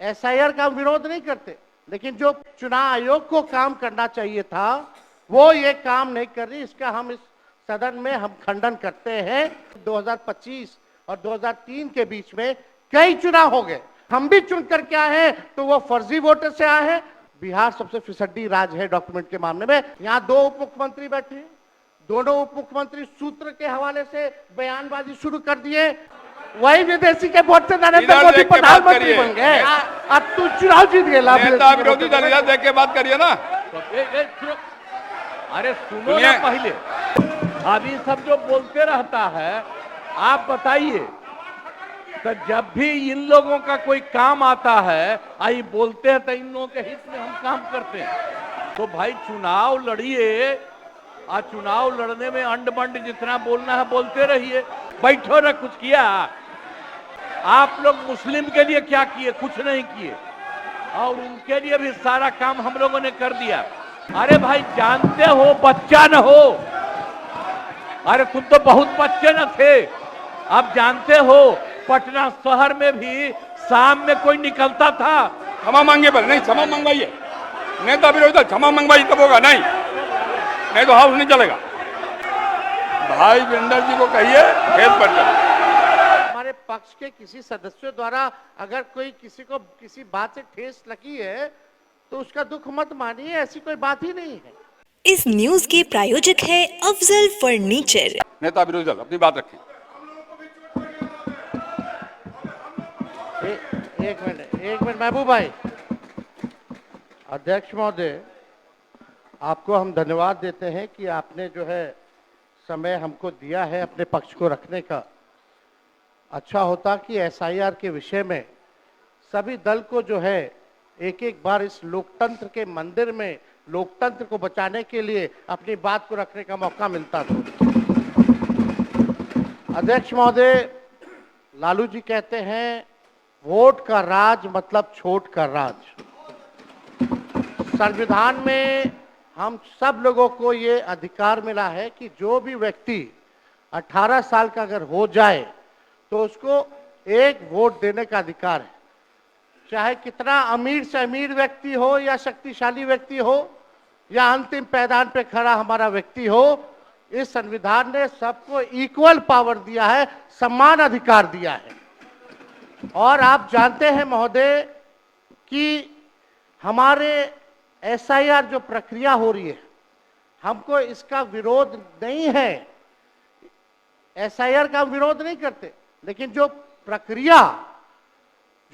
SIR का विरोध नहीं करते, लेकिन जो चुनाव आयोग को काम करना चाहिए था वो ये काम नहीं कर रही। इसका हम इस सदन में हम खंडन करते हैं। 2025 और 2003 के बीच में कई चुनाव हो गए, हम भी चुन कर के आए हैं तो वो फर्जी वोटर से आए हैं। बिहार सबसे फिसड्डी राज्य है डॉक्यूमेंट के मामले में। यहाँ 2 उप मुख्यमंत्री बैठे हैं, दोनों उप मुख्यमंत्री सूत्र के हवाले से बयानबाजी शुरू कर दिए। वही विदेशी के वोट से नरेंद्र मोदी प्रधानमंत्री बन गए। अब तू चुनाव जीत गया। नेता विरोधी दल इधर देख के बात करिए ना। अरे सुनो ना, पहले अभी सब जो बोलते रहता है आप बताइए, तो जब भी इन लोगों का कोई काम आता है आई बोलते हैं तो इन लोगों के हित में हम काम करते हैं। तो भाई चुनाव लड़िए, आज चुनाव लड़ने में अंड बंड जितना बोलना है बोलते रहिए। बैठो ना, कुछ किया आप लोग मुस्लिम के लिए क्या किए? कुछ नहीं किए, और उनके लिए भी सारा काम हम लोगों ने कर दिया। अरे भाई जानते हो बच्चा न हो, अरे तुम तो बहुत बच्चे न थे। अब जानते हो पटना शहर में भी शाम में कोई निकलता था। क्षमा मांगे पर नहीं, क्षमा मंगवाइए। नेता विरोधी दल क्षमा मंगवाइए तब होगा, नहीं तो हाउस नहीं चलेगा। भाई वीरेंद्र जी को कहिए खेत पर चले। हमारे पक्ष के किसी सदस्यों द्वारा अगर कोई किसी को किसी बात से ठेस लगी है तो उसका दुख मत मानिए, ऐसी कोई बात ही नहीं है। इस न्यूज के प्रायोजक है अफजल फर्नीचर। नेता विरोधी दल अपनी बात रखें। एक मिनट महबूब भाई। अध्यक्ष महोदय, आपको हम धन्यवाद देते हैं कि आपने जो है समय हमको दिया है अपने पक्ष को रखने का। अच्छा होता कि एसआईआर के विषय में सभी दल को जो है एक एक बार इस लोकतंत्र के मंदिर में लोकतंत्र को बचाने के लिए अपनी बात को रखने का मौका मिलता था। अध्यक्ष महोदय, लालू जी कहते हैं वोट का राज मतलब छोट का राज। संविधान में हम सब लोगों को ये अधिकार मिला है कि जो भी व्यक्ति 18 साल का अगर हो जाए तो उसको एक वोट देने का अधिकार है, चाहे कितना अमीर से अमीर व्यक्ति हो या शक्तिशाली व्यक्ति हो या अंतिम पैदान पे खड़ा हमारा व्यक्ति हो। इस संविधान ने सबको इक्वल पावर दिया है, समान अधिकार दिया है। और आप जानते हैं महोदय कि हमारे एसआईआर जो प्रक्रिया हो रही है, हमको इसका विरोध नहीं है। एसआईआर का विरोध नहीं करते, लेकिन जो प्रक्रिया,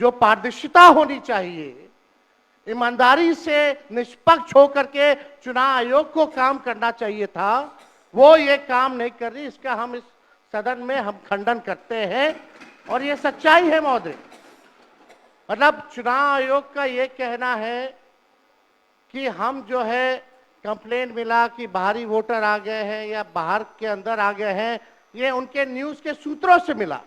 जो पारदर्शिता होनी चाहिए, ईमानदारी से निष्पक्ष होकर के चुनाव आयोग को काम करना चाहिए था, वो ये काम नहीं कर रही। इसका हम इस सदन में हम खंडन करते हैं और ये सच्चाई है महोदय। मतलब चुनाव आयोग का ये कहना है कि हम जो है कंप्लेंट मिला कि बाहरी वोटर आ गए हैं या बाहर के अंदर आ गए हैं, ये उनके न्यूज के सूत्रों से मिला।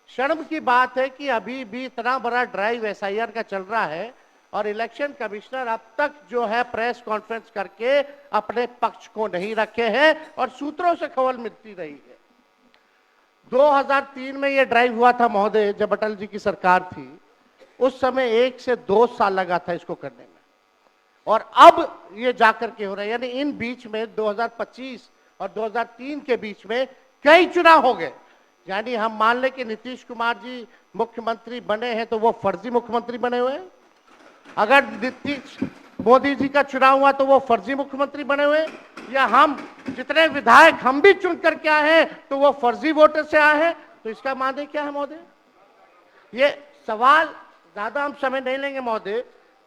शर्म की बात है कि अभी भी इतना बड़ा ड्राइव एसआईआर का चल रहा है और इलेक्शन कमिश्नर अब तक जो है प्रेस कॉन्फ्रेंस करके अपने पक्ष को नहीं रखे हैं और सूत्रों से खबर मिलती रही है। 2003 में ये ड्राइव हुआ था महोदय, जब अटल जी की सरकार थी। उस समय 1 से 2 साल लगा था इसको करने में, और अब ये जाकर के हो रहा है। यानी इन बीच में 2025 और 2003 के बीच में कई चुनाव हो गए। यानी हम मान लें कि नीतीश कुमार जी मुख्यमंत्री बने हैं तो वो फर्जी मुख्यमंत्री बने हुए हैं। अगर नीतीश मोदी जी का चुनाव हुआ तो वो फर्जी मुख्यमंत्री बने हुए, या हम जितने विधायक हम भी चुन करके आए हैं तो वो फर्जी वोटर से आए हैं। तो इसका माने क्या है महोदय? ये सवाल ज्यादा हम समय नहीं लेंगे महोदय।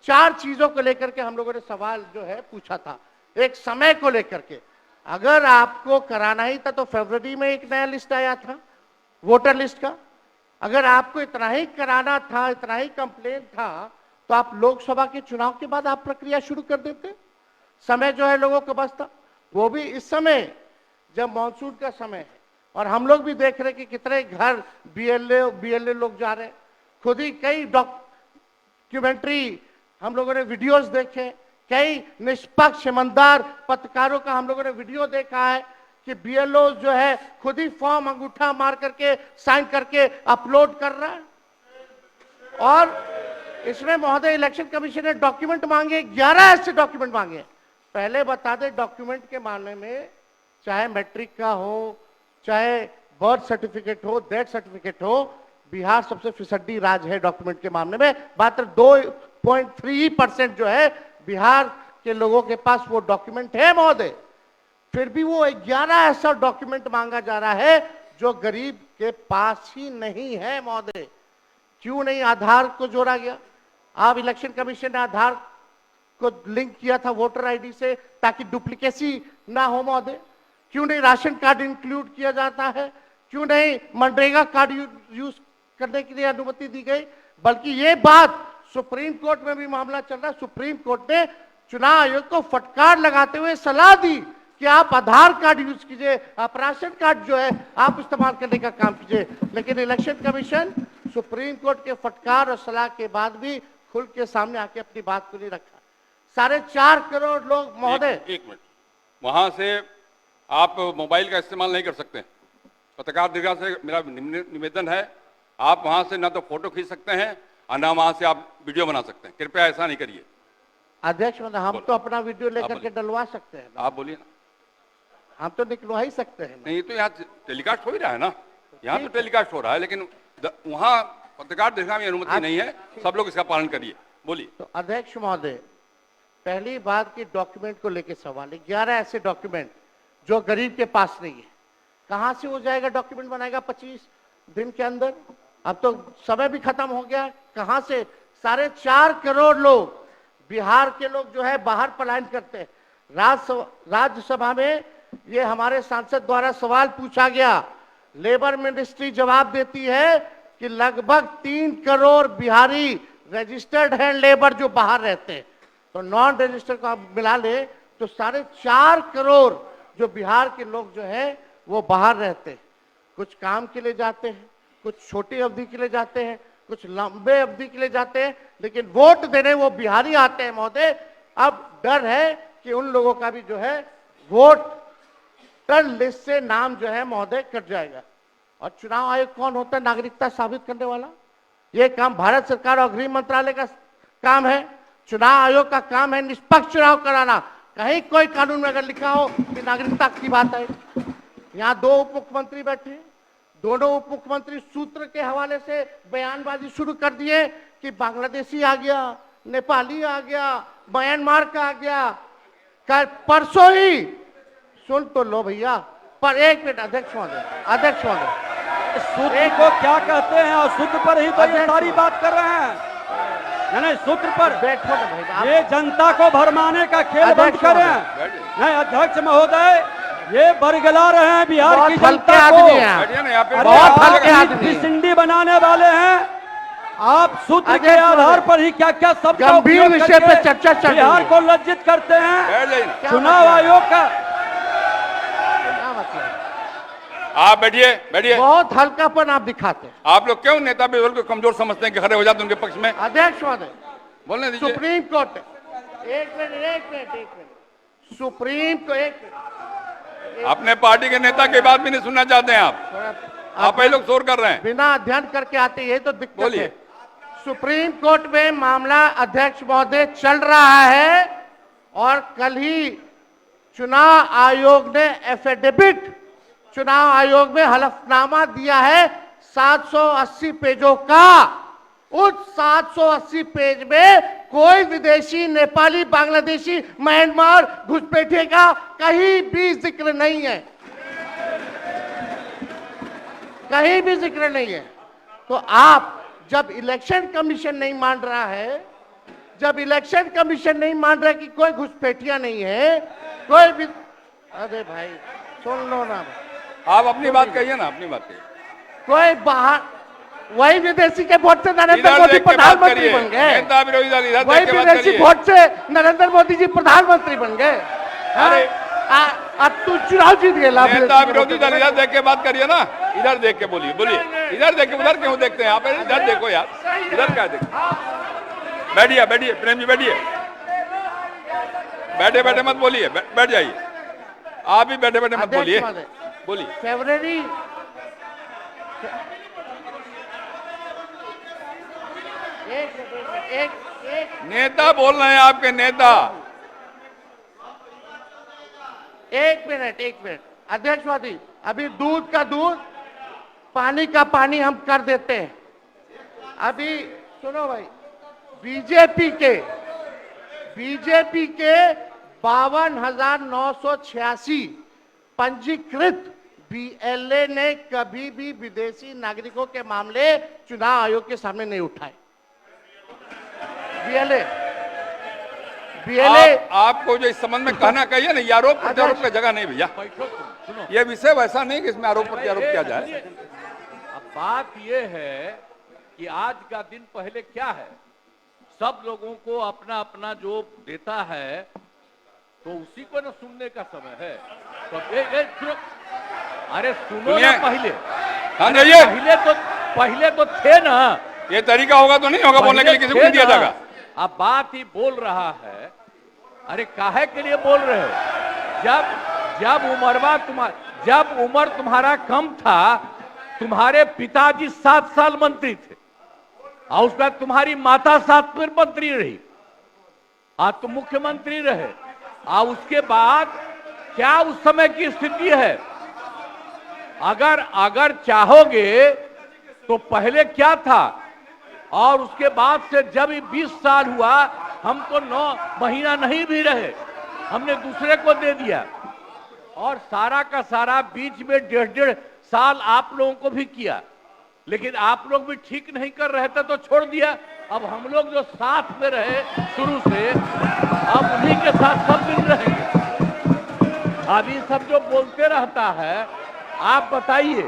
4 चीजों को लेकर के हम लोगों ने सवाल जो है पूछा था। एक समय को लेकर के, अगर आपको कराना ही था तो फरवरी में एक नया लिस्ट आया था वोटर लिस्ट का। अगर आपको इतना ही कराना था, इतना ही कंप्लेंट था, तो आप लोकसभा के चुनाव के बाद आप प्रक्रिया शुरू कर देते। समय जो है लोगों को बचता, वो भी इस समय जब मानसून का समय है और हम लोग भी देख रहे कि कितने घर बीएलए लोग जा रहे हैं। खुद ही कई डॉक्यूमेंट्री हम लोगों ने वीडियोस देखे, कई निष्पक्ष ईमानदार पत्रकारों का हम लोगों ने वीडियो देखा है कि बीएलओ जो है खुद ही फॉर्म अंगूठा मार करके साइन करके अपलोड कर रहा है। इसमें महोदय इलेक्शन कमीशन ने डॉक्यूमेंट मांगे, 11 ऐसे डॉक्यूमेंट मांगे। पहले बता दें, डॉक्यूमेंट के मामले में चाहे मैट्रिक का हो, चाहे बर्थ सर्टिफिकेट हो, डेथ सर्टिफिकेट हो, बिहार सबसे फिसड्डी राज्य है डॉक्यूमेंट के मामले में। मात्र 2.3% जो है बिहार के लोगों के पास वो डॉक्यूमेंट है महोदय। फिर भी वो 11 ऐसा डॉक्यूमेंट मांगा जा रहा है जो गरीब के पास ही नहीं है महोदय। क्यों नहीं आधार को जोड़ा गया? आप इलेक्शन कमीशन ने आधार को लिंक किया था वोटर आईडी से ताकि डुप्लीकेसी ना हो महोदय। क्यों नहीं राशन कार्ड इंक्लूड किया जाता है? क्यों नहीं मनरेगा कार्ड यूज करने के लिए अनुमति दी गई? बल्कि ये बात सुप्रीम कोर्ट में भी मामला चल रहा है। सुप्रीम कोर्ट ने चुनाव आयोग को फटकार लगाते हुए सलाह दी कि आप आधार कार्ड यूज कीजिए, आप राशन कार्ड जो है आप इस्तेमाल करने का काम कीजिए। लेकिन इलेक्शन कमीशन सुप्रीम कोर्ट के फटकार और सलाह के बाद भी खुल के सामने आके अपनी बात को नहीं रखा। 4.5 करोड़ लोग महोदय। एक मिनट, वहां से आप मोबाइल का इस्तेमाल नहीं कर सकते। पत्रकार दीर्घा से मेरा निवेदन है, आप वहां से ना तो फोटो खींच सकते हैं और ना वहां से आप वीडियो बना सकते हैं। कृपया ऐसा नहीं करिए। अध्यक्ष महोदय, हम तो अपना वीडियो लेकर के डलवा सकते हैं। आप बोलिए ना। हम तो निकलवा ही सकते हैं। नहीं, तो यहाँ टेलीकास्ट हो ही रहा है ना, यहाँ तो टेलीकास्ट हो रहा है, लेकिन वहाँ पत्रकार दीर्घा में अनुमति नहीं है। सब लोग इसका पालन करिए। बोलिए। तो अध्यक्ष महोदय, पहली बात की डॉक्यूमेंट को लेकर सवाल है। 11 ऐसे डॉक्यूमेंट जो गरीब के पास नहीं है, कहां से हो जाएगा? डॉक्यूमेंट बनाएगा 25 दिन के अंदर? अब तो समय भी खत्म हो गया है। कहां से? 4.5 करोड़ लोग बिहार के लोग जो है बाहर पलायन करते हैं। राज्यसभा में ये हमारे सांसद द्वारा सवाल पूछा गया। लेबर मिनिस्ट्री जवाब देती है कि लगभग 3 करोड़ बिहारी रजिस्टर्ड है लेबर जो बाहर रहते हैं। तो नॉन रजिस्टर्ड को आप मिला ले तो 4.5 करोड़ जो बिहार के लोग जो है वो बाहर रहते हैं। कुछ काम के लिए जाते हैं, कुछ छोटी अवधि के लिए जाते हैं, कुछ लंबे अवधि के लिए जाते हैं, लेकिन वोट देने वो बिहारी आते हैं महोदय। अब डर है कि उन लोगों का भी जो है वोटर लिस्ट से नाम जो है महोदय कट जाएगा। और चुनाव आयोग कौन होता है नागरिकता साबित करने वाला? ये काम भारत सरकार और गृह मंत्रालय का काम है। चुनाव आयोग का काम है निष्पक्ष चुनाव कराना। कहीं कोई कानून में अगर लिखा हो कि नागरिकता की बात है। यहाँ 2 उप मुख्यमंत्री बैठे, दोनों उप मुख्यमंत्री सूत्र के हवाले से बयानबाजी शुरू कर दिए कि बांग्लादेशी आ गया, नेपाली आ गया, म्यांमार का आ गया। कल परसों ही सुन तो लो भैया, पर एक मिनट अध्यक्ष महोदय, सूत्र को क्या कहते हैं और सूत्र पर ही तो ये सारी बात कर रहे हैं। नहीं, सूत्र पर बैठो ना भाई। ये जनता को भरमाने का खेल बंद करें। नहीं अध्यक्ष महोदय, ये बरगला रहे हैं बिहार की जनता को। बहुत हल्के आदमी सिंडी बनाने वाले हैं। आप सूत्र के आधार पर ही क्या क्या शब्द गंभीर विषय पे चर्चा चल रही है। बिहार को लज्जित करते हैं। चुनाव आयोग का आप बैठिए। बहुत हल्कापन आप दिखाते हैं। आप लोग क्यों नेता बिजल को कमजोर समझते हैं कि खड़े हो जाते उनके पक्ष में? अध्यक्ष महोदय, बोलने दीजिए। सुप्रीम कोर्ट एक मिनट सुप्रीम को एक मिनट अपने पार्टी के नेता की बात भी नहीं सुनना चाहते हैं आप ही लोग शोर कर रहे हैं। बिना अध्ययन करके आते ये तो दिक्कत बोलिए। है। सुप्रीम कोर्ट में मामला अध्यक्ष महोदय चल रहा है और कल ही चुनाव आयोग ने एफिडेविट चुनाव आयोग में हलफनामा दिया है 780 पेजों का। उस 780 पेज में कोई विदेशी, नेपाली, बांग्लादेशी, म्यांमार, घुसपैठे का कहीं भी जिक्र नहीं है, कहीं भी जिक्र नहीं है। तो आप जब इलेक्शन कमीशन नहीं मान रहा है, जब इलेक्शन कमीशन नहीं मान रहा कि कोई घुसपैठिया नहीं है, कोई भी, अरे भाई सुन लो ना, आप अपनी बात कहिए ना, अपनी बात कहिए। कोई बाहर, वही विदेशी के वोट से नरेंद्र मोदी प्रधानमंत्री बन गए। वही विदेशी वोट से नरेंद्र मोदी जी प्रधानमंत्री बन गए। अरे अब तू चुनाव जीत गए। नेता विरोधी दल इधर देख के बात करिए ना, इधर देख के बोलिए। इधर देख के, उधर क्यों देखते हैं आप? इधर देखो यार, इधर क्या देखो। बैठिए प्रेम जी, बैठिए। बैठे मत बोलिए, बैठ जाइए। आप भी बैठे मत बोलिए। एक नेता बोल रहे हैं, आपके नेता। एक मिनट अध्यक्षवादी, अभी दूध का दूध, पानी का पानी हम कर देते हैं। अभी सुनो भाई, बीजेपी के 52,986 पंजीकृत बीएलए ने कभी भी विदेशी नागरिकों के मामले चुनाव आयोग के सामने नहीं उठाए। बीएलए आपको जो इस संबंध में कहना कहिए ना, ये आरोप प्रत्यारोप की जगह नहीं भैया। ये विषय वैसा नहीं कि इसमें आरोप प्रत्यारोप किया जाए। अब बात ये है कि आज का दिन पहले क्या है, सब लोगों को अपना अपना जो देता है तो उसी को ना सुनने का समय है। तो सुनो, अरे सुनो ना पहले। हाँ जाइए। पहले तो थे ना। ये तरीका होगा तो नहीं होगा बोलने के लिए, किसी को नहीं दिया जाएगा। अब बात ही बोल रहा है। अरे काहे के लिए बोल रहे हो? जब उम्र तुम्हारा कम था, तुम्हारे पिताजी 7 साल मंत्री थे और उसके बाद तुम्हारी माता 7 फिर मंत्री रही, आज तुम मुख्यमंत्री रहे। और उसके बाद क्या उस समय की स्थिति है? अगर चाहोगे तो पहले क्या था और उसके बाद से जब 20 साल हुआ, हम तो 9 महीना नहीं भी रहे, हमने दूसरे को दे दिया। और सारा का सारा बीच में 1.5 साल आप लोगों को भी किया, लेकिन आप लोग भी ठीक नहीं कर रहे थे तो छोड़ दिया। अब हम लोग जो साथ में रहे शुरू से, अब उन्हीं के साथ सब दिन रहेंगे। अभी सब जो बोलते रहता है, आप बताइए,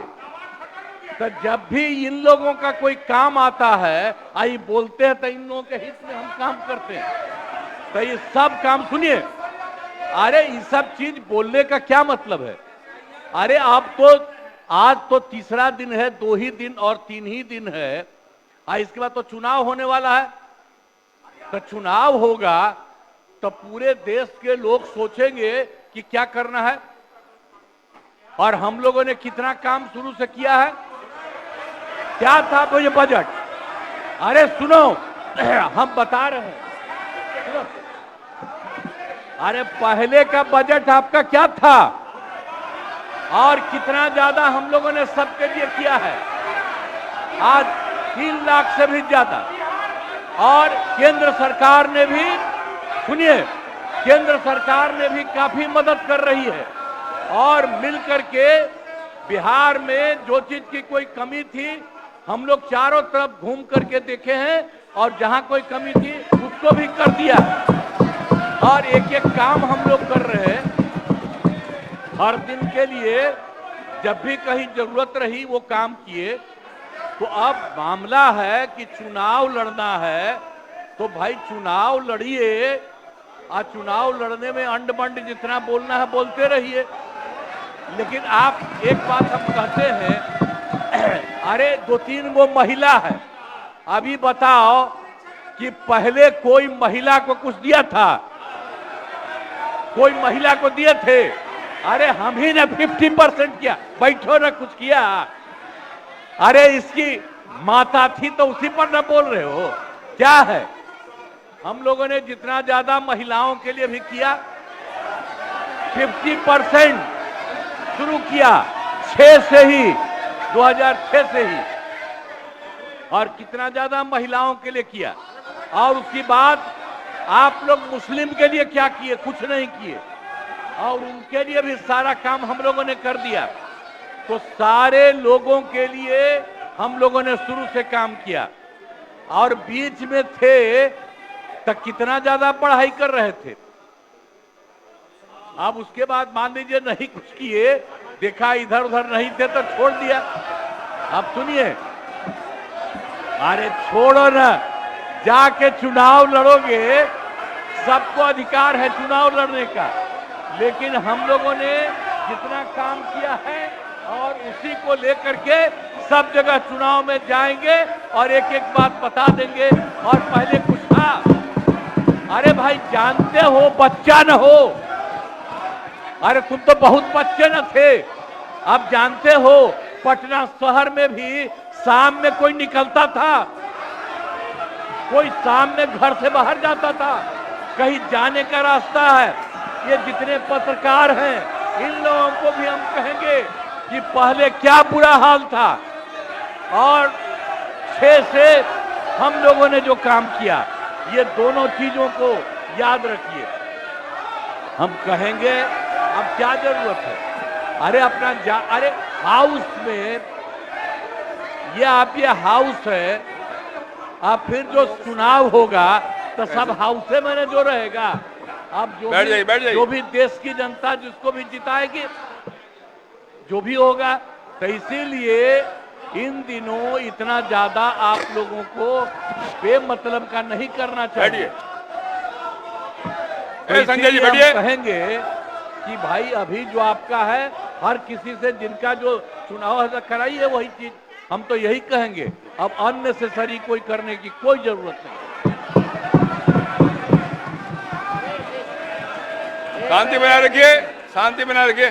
तो जब भी इन लोगों का कोई काम आता है, आई बोलते हैं तो इन लोगों के हित में हम काम करते हैं। तो ये सब काम सुनिए, अरे ये सब चीज बोलने का क्या मतलब है? अरे आप तो आज तो तीसरा दिन है, 2 ही दिन और 3 ही दिन है, इसके बाद तो चुनाव होने वाला है। तो चुनाव होगा तो पूरे देश के लोग सोचेंगे कि क्या करना है, और हम लोगों ने कितना काम शुरू से किया है। क्या था वो ये बजट? अरे सुनो, हम बता रहे हैं, सुनो। अरे पहले का बजट आपका क्या था और कितना ज्यादा हम लोगों ने सबके लिए किया है? आज 3 लाख से भी ज्यादा। और केंद्र सरकार ने भी, सुनिए, केंद्र सरकार ने भी काफी मदद कर रही है। और मिलकर के बिहार में जो चीज की कोई कमी थी, हम लोग चारों तरफ घूम करके देखे हैं और जहां कोई कमी थी उसको भी कर दिया। और एक एक काम हम लोग कर रहे हैं हर दिन के लिए। जब भी कहीं जरूरत रही वो काम किए। तो अब मामला है कि चुनाव लड़ना है तो भाई चुनाव लड़िए, और चुनाव लड़ने में अंड बंड जितना बोलना है बोलते रहिए। लेकिन आप एक बात हम कहते हैं, अरे 2-3 वो महिला है, अभी बताओ कि पहले कोई महिला को कुछ दिया था? कोई महिला को दिए थे? अरे हम ही ने 50% किया, बैठो ना कुछ किया। अरे इसकी माता थी तो उसी पर ना बोल रहे हो? क्या है? हम लोगों ने जितना ज्यादा महिलाओं के लिए भी किया, 50% शुरू किया 6 से ही, 2006 से ही। और कितना ज्यादा महिलाओं के लिए किया। और उसके बाद आप लोग मुस्लिम के लिए क्या किए? कुछ नहीं किए। और उनके लिए भी सारा काम हम लोगों ने कर दिया। तो सारे लोगों के लिए हम लोगों ने शुरू से काम किया। और बीच में थे तो कितना ज्यादा पढ़ाई कर रहे थे। अब उसके बाद मान लीजिए नहीं कुछ किए, देखा इधर उधर नहीं थे तो छोड़ दिया। अब सुनिए, अरे छोड़ो ना, जाके चुनाव लड़ोगे, सबको अधिकार है चुनाव लड़ने का। लेकिन हम लोगों ने जितना काम किया है और उसी को लेकर के सब जगह चुनाव में जाएंगे और एक एक बात बता देंगे। और पहले कुछ था, अरे भाई जानते हो बच्चा न हो, अरे तुम तो बहुत बच्चे न थे। अब जानते हो पटना शहर में भी शाम में कोई निकलता था? कोई सामने घर से बाहर जाता था, कहीं जाने का रास्ता है। ये जितने पत्रकार हैं, इन लोगों को भी हम कहेंगे कि पहले क्या बुरा हाल था और 6 से हम लोगों ने जो काम किया, ये दोनों चीजों को याद रखिए। हम कहेंगे अब क्या जरूरत है, अरे अरे हाउस में ये हाउस है, अब फिर जो चुनाव होगा तो सब हाउसे में जो रहेगा। अब बैठ जाइए। जो भी देश की जनता जिसको भी जिताएगी, जो भी होगा, तो इसीलिए इन दिनों इतना ज्यादा आप लोगों को बेमतलब का नहीं करना चाहिए। बैठिए। संजय जी इसीलिए हम बैठिए। कहेंगे कि भाई अभी जो आपका है, हर किसी से जिनका जो चुनाव है कराइए वही चीज। हम तो यही कहेंगे, अब अननेसेसरी कोई करने की कोई जरूरत नहीं। शांति बनाए रखिए, शांति बनाए रखिए।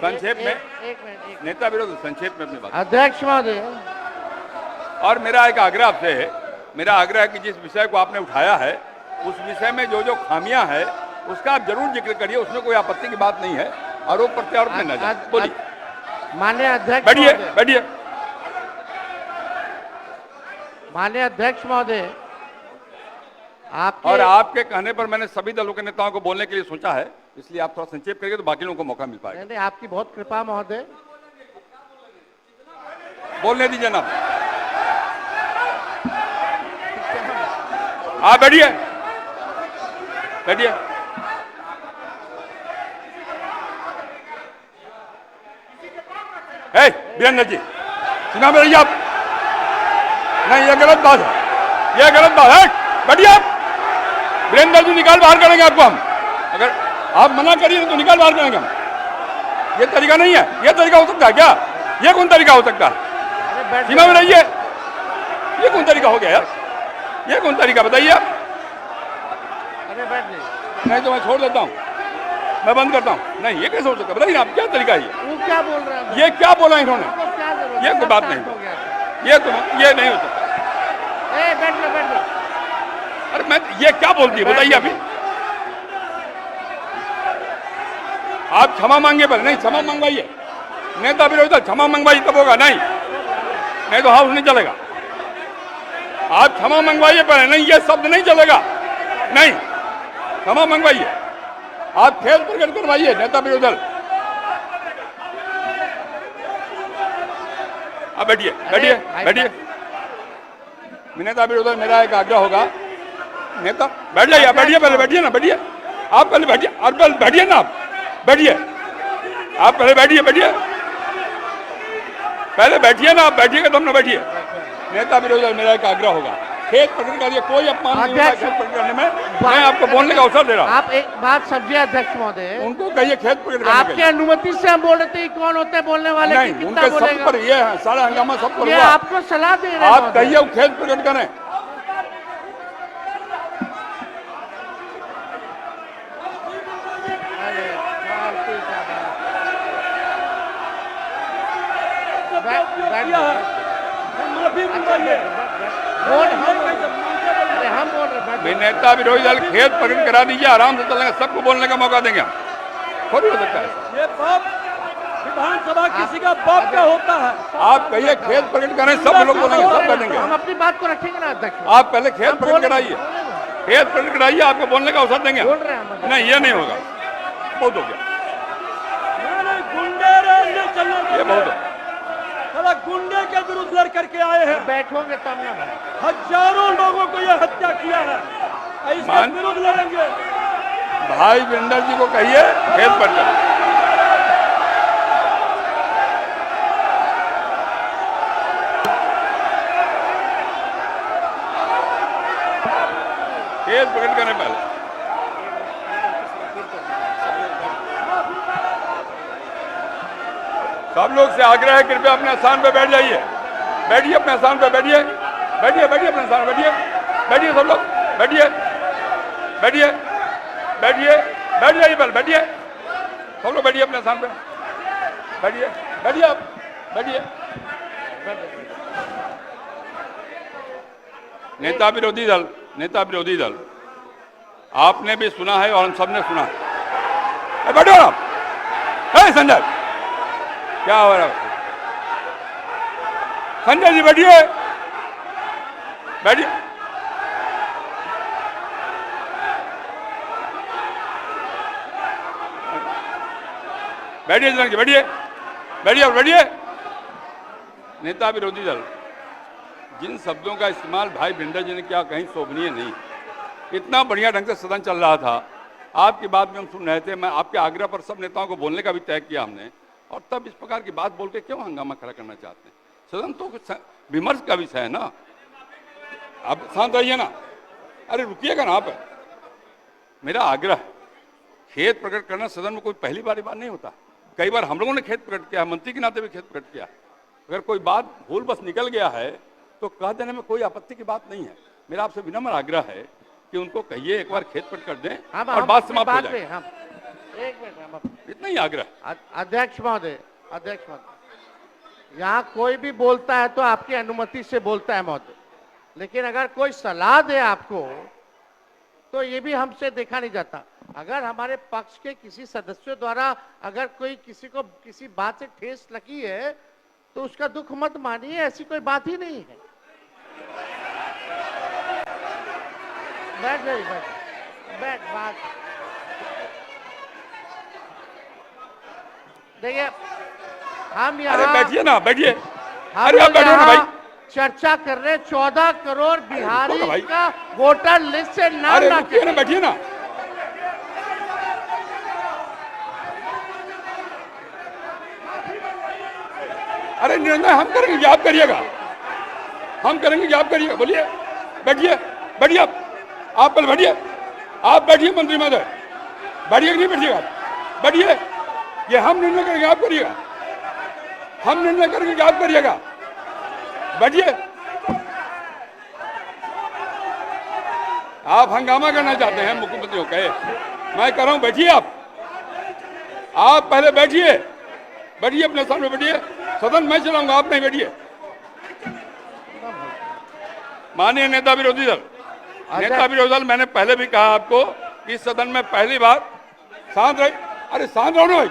संक्षेप में एक मिनट। नेता विरोध, संक्षेप में अपनी बात। अध्यक्ष महोदय, और मेरा एक आग्रह आपसे है, मेरा आग्रह है कि जिस विषय को आपने उठाया है उस विषय में जो जो खामियां है उसका आप जरूर जिक्र करिए, उसमें कोई आपत्ति की बात नहीं है। आरोप प्रत्यारोप में न जाए। बोलिए। माननीय अध्यक्ष बैठिए महोदय, बैठिए। माननीय अध्यक्ष महोदय, आपके और आपके कहने पर मैंने सभी दलों के नेताओं को बोलने के लिए सोचा है, इसलिए आप थोड़ा संक्षेप करिए तो बाकी लोगों को मौका मिल पाएगा। नहीं, आपकी बहुत कृपा महोदय। बोलने दीजिए ना। आप बैठिए बैठिए। वीरेंद्र जी सुना रहिए आप। नहीं, ये गलत बात है, ये गलत बात है। बैठिए आप। वीरेंद्र जी निकाल बाहर करेंगे आपको हम, अगर आप मना करिए तो निकाल बाहर करेंगे हम। ये तरीका नहीं है, ये तरीका हो सकता है क्या? ये कौन तरीका हो सकता है? सीमा में रहिए। ये कौन तरीका हो गया यार? ये कौन तरीका बताइए आप? अरे बैठ जाइए। नहीं तो मैं छोड़ देता हूँ, मैं बंद करता हूँ। नहीं, ये कैसे हो सकता है बताइए आप, क्या तरीका है ये? वो क्या बोल रहे हैं? ये क्या बोला इन्होंने? आपको क्या जरूरत है? ये कोई बात सब नहीं। शांत हो गया। ये नहीं हो सकता। बैठ लो। अरे मैं ये क्या बोलती है बताइए अभी? आप क्षमा मांगे पर नहीं, क्षमा मंगवाइए। नेता विरोधी क्षमा मंगवाइए तब होगा, नहीं तो हाउस नहीं चलेगा। आप क्षमा मंगवाइए पर नहीं, ये शब्द नहीं चलेगा। नहीं, क्षमा मंगवाइए। आप खेल प्रकट करवाइए नेता विरोधी दल। आप बैठिए। नेता विरोधी दल, मेरा एक आग्रह होगा, नेता बैठ जाइए। आप बैठिए, पहले बैठिए ना, बैठिए आप, पहले बैठिए। और पहले बैठिए ना, आप बैठिए। आप पहले बैठिए पहले बैठिए ना, आप बैठिएगा तब ना बैठिए। नेता विरोधी दल, मेरा एक आग्रह होगा, खेत प्रकट करिए। कोई अपमान नहीं होगा खेत प्रकट करने में। मैं आपको बोलने का अवसर दे रहा हूँ। आप एक बात समझिए अध्यक्ष महोदय, उनको कहिए खेत प्रकट करने आपकी अनुमति से हम बोल रहे थे कि कौन होते हैं बोलने वाले, नहीं, कि उनके कितना सब बोलेगा। पर ये है, सारा हंगामा सब पर ये हुआ। आपको सलाह दे रहे हैं आप महोदय। कहिए वो खेत प्रकट करें। अरे, फालतू का बात। किया है, माफी मंगाइए। अरे हम बोल रहे भाई, नेता विरोधी दल खेत प्रकट करा दीजिए, आराम से चलेंगे, सबको बोलने का मौका देंगे हम। थोड़ी हो सकता है। ये बाप विधानसभा किसी का बाप का होता है। आप कहिए खेत प्रकट करें, सब लोग बोलेंगे, सब बैठेंगे। हम अपनी बात को रखेंगे ना अध्यक्ष। आप पहले खेत प्रकट कराइए, खेत प्रकट कराइए, आपको बोलने का अवसर देंगे। बोल रहे हैं हम। नहीं, ये नहीं होगा, बहुत हो गया, नहीं, गुंडे नहीं चलने ये बहुत हो। साला गुंडे के विरुद्ध लड़ करके आए हैं। बैठोगे तब ना भाई। हजारों लोगों को यह हत्या किया है, इसके विरुद्ध लड़ेंगे। भाई वीरेंद्र जी को कहिए खेत प्रकट करें। खेत प्रकट करने पहले सब लोग से आग्रह है, कृपया अपने स्थान पर बैठ जाइए। बैठिए अपने स्थान पर, बैठिए अपने स्थान पर, बैठिए सब लोग, बैठ जाइए पहले, बैठिए सब लोग, बैठिए अपने स्थान पर, बैठिए आप, बैठिए। नेता विरोधी दल आपने भी सुना है और हम सबने सुना है। बैठो आप। संजय क्या हो रहा है? संजय जी बैठिए, बैठिए। बैठिए संजय जी, बैठिए बैठिए बैठिए। नेता विरोधी दल, जिन शब्दों का इस्तेमाल भाई भिंडर जी ने किया कहीं शोभनीय नहीं। इतना बढ़िया ढंग से सदन चल रहा था, आपकी बात में हम सुन रहे थे। मैं आपके आग्रह पर सब नेताओं को बोलने का भी तय किया हमने, और तब इस प्रकार की बात बोल के क्यों हंगामा खड़ा करना चाहते हैं? सदन तो कुछ विमर्श का विषय है ना। आप शांत रहिए ना। अरे रुकिएगा ना आप। मेरा आग्रह है, खेद प्रकट करना सदन में कोई पहली बार नहीं होता। कई बार हम लोगों ने खेद प्रकट किया, मंत्री के नाते भी खेद प्रकट किया। अगर कोई बात भूल बस निकल गया है तो कह देने में कोई आपत्ति की बात नहीं है। मेरा आपसे विनम्र आग्रह है कि उनको कहिए एक बार खेद प्रकट कर दें और बात समाप्त हो जाए। एक मिनट, इतना ही आग्रह। अध्यक्ष महोदय, यहाँ कोई भी बोलता है तो आपकी अनुमति से बोलता है महोदय, लेकिन अगर कोई सलाह दे आपको तो ये भी हमसे देखा नहीं जाता। अगर हमारे पक्ष के किसी सदस्यों द्वारा अगर कोई किसी को किसी बात से ठेस लगी है तो उसका दुख मत मानिए, ऐसी कोई बात ही नहीं है। बैठ बात देखिए, हम यहाँ बैठिए ना, बैठिए। अरे आप बैठो ना भाई। चर्चा कर रहे 14 करोड़ बिहारी का वोटर लिस्ट से नाम ना। बैठिए ना। अरे निर्णय हम करेंगे, आप करिएगा। हम करेंगे, आप करिएगा। बोलिए, बैठिए बैठिए। आप पहले बैठिए। आप बैठिए मंत्री महोदय, बैठिए कि नहीं बैठिएगा? बैठिए। ये हम निर्णय करेंगे, आप करिएगा। हम निर्णय करेंगे, आप करिएगा। बैठिए। आप हंगामा करना चाहते हैं मुख्यमंत्री को कहे, मैं कर रहा हूं। बैठिए आप पहले बैठिए, बैठिए अपने स्थान में बैठिए। सदन मैं चलाऊंगा, आप नहीं बैठिए। माननीय नेता विरोधी दल, मैंने पहले भी कहा आपको कि सदन में पहली बार शांत रहे। अरे शांत रहो ना भाई।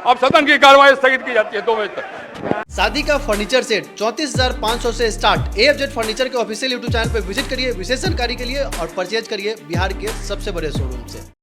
अब सदन की कार्रवाई स्थगित की जाती है 2 बजे तक। शादी का फर्नीचर सेट 34,500 से स्टार्ट। AFZ फर्नीचर के ऑफिशियल YouTube चैनल पर विजिट करिए विशेष जानकारी के लिए और परचेज करिए बिहार के सबसे बड़े शोरूम से।